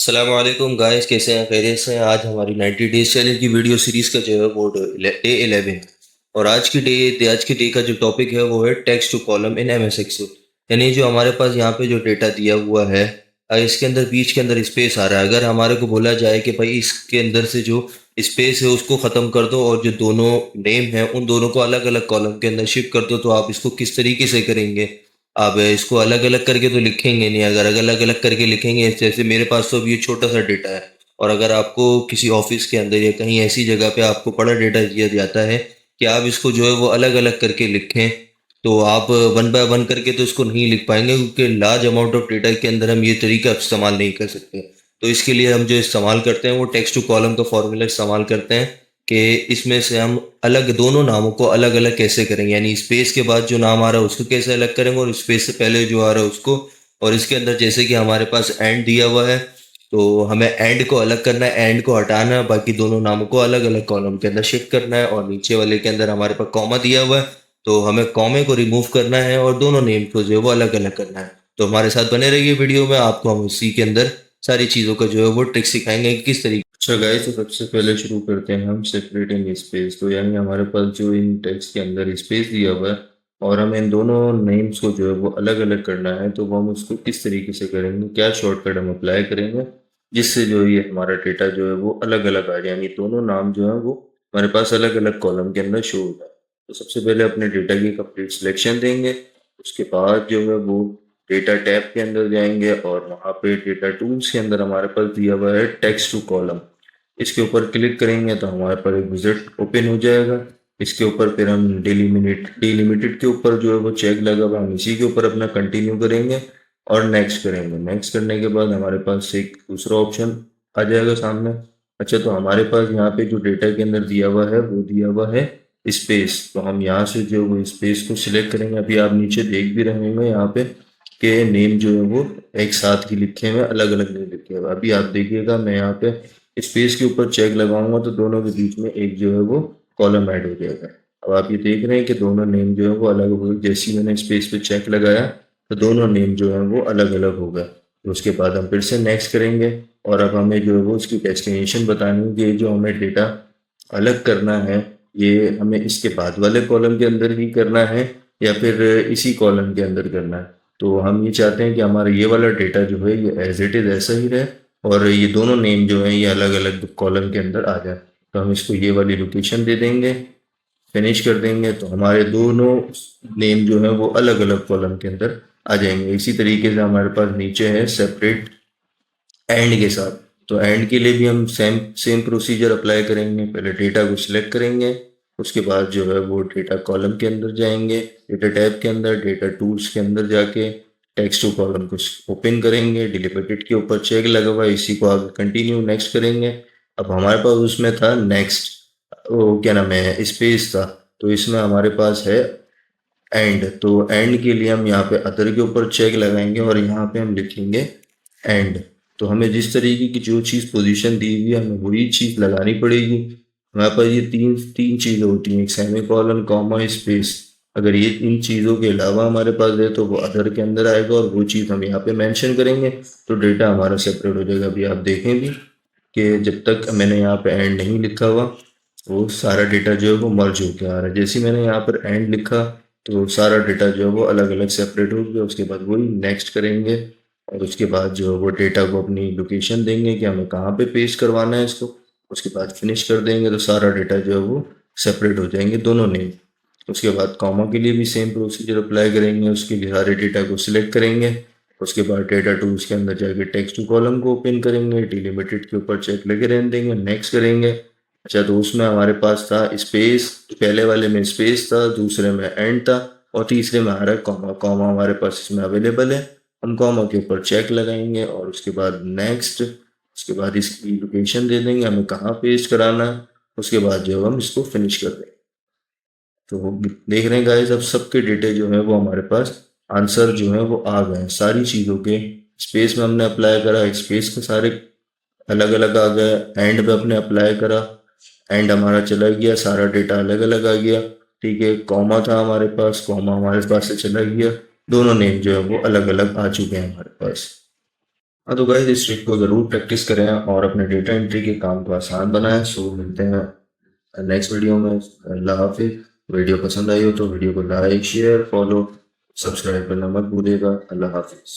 अस्सलामुअलैकुम गाइस, कैसे हैं? खैरियत से हैं? आज हमारी 90 डेज चैलेंज की वीडियो सीरीज का जो है वो डे 11। और आज की डे का जो टॉपिक है वो है text to column in MS Excel. यानी जो हमारे पास यहाँ पे जो डेटा दिया हुआ है, इसके अंदर बीच के अंदर स्पेस आ रहा है। अगर हमारे को बोला जाए कि भाई इसके अंदर से जो स्पेस है उसको ख़त्म कर दो और जो दोनों नेम है उन दोनों को अलग अलग कॉलम के अंदर शिफ्ट कर दो, तो आप इसको किस तरीके से करेंगे? आप इसको अलग अलग करके तो लिखेंगे नहीं। अगर अलग अलग करके लिखेंगे, जैसे मेरे पास तो अभी ये छोटा सा डेटा है, और अगर आपको किसी ऑफिस के अंदर या कहीं ऐसी जगह पे आपको बड़ा डेटा दिया जाता है कि आप इसको जो है वो अलग अलग करके लिखें, तो आप वन बाय वन करके तो इसको नहीं लिख पाएंगे, क्योंकि लार्ज अमाउंट ऑफ डेटा के अंदर हम ये तरीका इस्तेमाल नहीं कर सकते। तो इसके लिए हम जो इस्तेमाल करते हैं वो टेक्स्ट टू कॉलम का फॉर्मूला इस्तेमाल करते हैं कि इसमें से हम अलग दोनों नामों को अलग अलग कैसे करेंगे। यानी स्पेस के बाद जो नाम आ रहा है उसको कैसे अलग करेंगे, और स्पेस से पहले जो आ रहा है उसको। और इसके अंदर जैसे कि हमारे पास एंड दिया हुआ है, तो हमें एंड को अलग करना है, एंड को हटाना है, बाकी दोनों नामों को अलग अलग कॉलम के अंदर शिफ्ट करना है। और नीचे वाले के अंदर हमारे पास कॉमा दिया हुआ है, तो हमें कॉमे को रिमूव करना है और दोनों नेम को जो है वो अलग अलग करना है। तो हमारे साथ बने रहिए वीडियो में, आपको हम इसी के अंदर सारी चीज़ों का जो है वो ट्रिक सिखाएंगे कि किस तरीके। अच्छा गाइस, तो सबसे पहले शुरू करते हैं हम सेपरेटिंग स्पेस। तो यानी हमारे पास जो इन टेक्स्ट के अंदर स्पेस दिया हुआ है और हमें इन दोनों नेम्स को जो है वो अलग अलग करना है, तो वो हम उसको किस तरीके से करेंगे, क्या शॉर्टकट हम अप्लाई करेंगे जिससे जो ये हमारा डेटा जो है वो अलग अलग आ जाए, यानी दोनों नाम जो है वो हमारे पास अलग अलग कॉलम के अंदर शो हो जाए। तो सबसे पहले अपने डेटा की कंप्लीट सिलेक्शन देंगे। उसके बाद जो है वो डेटा टैब के अंदर जाएंगे और वहाँ पे डेटा टूल्स के अंदर हमारे पास दिया हुआ है टेक्स्ट टू कॉलम। इसके ऊपर क्लिक करेंगे तो हमारे पास एक विजिट ओपन हो जाएगा। इसके ऊपर फिर हम डिलिमिटेड के ऊपर जो है वो चेक लगा हुआ है, हम इसी के ऊपर अपना कंटिन्यू करेंगे और नेक्स्ट करेंगे। नेक्स्ट करने के बाद हमारे पास एक दूसरा ऑप्शन आ जाएगा सामने। अच्छा, तो हमारे पास यहाँ पे जो डेटा के अंदर दिया हुआ है वो दिया हुआ है स्पेस। तो हम यहाँ से जो वो स्पेस को सिलेक्ट करेंगे। अभी आप नीचे देख भी रहे होंगे यहाँ पे के नेम जो है वो एक साथ ही लिखे हुए, अलग अलग नहीं लिखे हुए। अभी आप देखिएगा, मैं यहाँ पे स्पेस के ऊपर चेक लगाऊंगा तो दोनों के बीच में एक जो है वो कॉलम ऐड हो जाएगा। अब आप ये देख रहे हैं कि दोनों नेम जो है वो अलग हो गए। जैसे ही मैंने स्पेस पे चेक लगाया तो दोनों नेम जो है वो अलग अलग हो गए। तो उसके बाद हम फिर से नेक्स्ट करेंगे और अब हमें जो है वो उसकी डेस्टिनेशन बतानी है कि ये जो हमें डेटा अलग करना है ये हमें इसके बाद वाले कॉलम के अंदर ही करना है या फिर इसी कॉलम के अंदर करना है। तो हम ये चाहते हैं कि हमारा ये वाला डेटा जो है ये एज इट इज़ ऐसा ही रहे और ये दोनों नेम जो है ये अलग अलग कॉलम के अंदर आ जाए। तो हम इसको ये वाली लोकेशन दे देंगे, फिनिश कर देंगे, तो हमारे दोनों नेम जो है वो अलग अलग कॉलम के अंदर आ जाएंगे। इसी तरीके से हमारे पास नीचे है सेपरेट एंड के साथ। तो एंड के लिए भी हम सेम सेम प्रोसीजर अप्लाई करेंगे। पहले डेटा को सिलेक्ट करेंगे, उसके बाद जो है वो डेटा कॉलम के अंदर जाएंगे, डेटा टैब के अंदर डेटा टूल्स के अंदर जाके टेक्स्ट टू कॉलम को ओपन करेंगे। डिलिमिटेड के ऊपर चेक लगा हुआ है, इसी को आगे कंटिन्यू नेक्स्ट करेंगे। अब हमारे पास उसमें था नेक्स्ट, वो क्या नाम है, स्पेस था, तो इसमें हमारे पास है एंड। तो एंड के लिए हम यहाँ पे अदर के ऊपर चेक लगाएंगे और यहाँ पे हम लिखेंगे एंड। तो हमें जिस तरीके की जो चीज़ पोजीशन दी हुई है हमें वही चीज़ लगानी पड़ेगी। हमारे पास ये तीन तीन चीज़ें होती हैं, एक सेमी कॉलन, कॉमा, स्पेस। अगर ये इन चीज़ों के अलावा हमारे पास है तो वो अदर के अंदर आएगा और वो चीज़ हम यहाँ पे मेंशन करेंगे, तो डेटा हमारा सेपरेट हो जाएगा। अभी आप देखें भी कि जब तक मैंने यहाँ पे एंड नहीं लिखा हुआ वो सारा डेटा जो है वो मर्ज होकर आ रहा है। जैसे ही मैंने यहाँ पर एंड लिखा तो सारा डेटा जो है वो अलग अलग सेपरेट हो गया। उसके बाद वही नेक्स्ट करेंगे और उसके बाद जो है वो डेटा को अपनी लोकेशन देंगे कि हमें कहाँ पे पेस्ट करवाना है इसको। उसके बाद फिनिश कर देंगे तो सारा डेटा जो है वो सेपरेट हो जाएंगे दोनों नेम। उसके बाद कॉमा के लिए भी सेम प्रोसीजर अप्लाई करेंगे। उसके लिए सारे डेटा को सिलेक्ट करेंगे, उसके बाद डेटा टूल्स के अंदर जाके टेक्स्ट टू कॉलम को ओपन करेंगे, डिलिमिटेड के ऊपर चेक लगे रहने देंगे, नेक्स्ट करेंगे। अच्छा, तो उसमें हमारे पास था स्पेस, पहले वाले में स्पेस था, दूसरे में एंड था और तीसरे में आ रहा है कॉमा। कॉमा हमारे पास इसमें अवेलेबल है, हम कॉमा के ऊपर चेक लगाएंगे और उसके बाद नेक्स्ट। उसके बाद इसकी लोकेशन दे देंगे हमें कहाँ पेस्ट कराना है। उसके बाद जो हम इसको फिनिश कर देंगे। तो देख रहे हैं गाइस, अब सबके डेटे जो है वो हमारे पास आंसर जो है वो आ गए हैं सारी चीज़ों के। स्पेस में हमने अप्लाई करा, स्पेस के सारे अलग अलग आ गए। एंड पे अपने अप्लाई करा, एंड हमारा चला गया, सारा डेटा अलग अलग आ गया। ठीक है, कॉमा था हमारे पास, कॉमा हमारे पास से चला गया, दोनों नेम जो है वो अलग अलग आ चुके हैं हमारे पास। हाँ तो गाइस इस ट्रिक को ज़रूर प्रैक्टिस करें और अपने डेटा एंट्री के काम को आसान बनाएं। सो मिलते हैं नेक्स्ट वीडियो में। अल्लाह हाफिज। वीडियो पसंद आई हो तो वीडियो को लाइक शेयर फॉलो सब्सक्राइब करना मत भूलिएगा। अल्लाह हाफिज।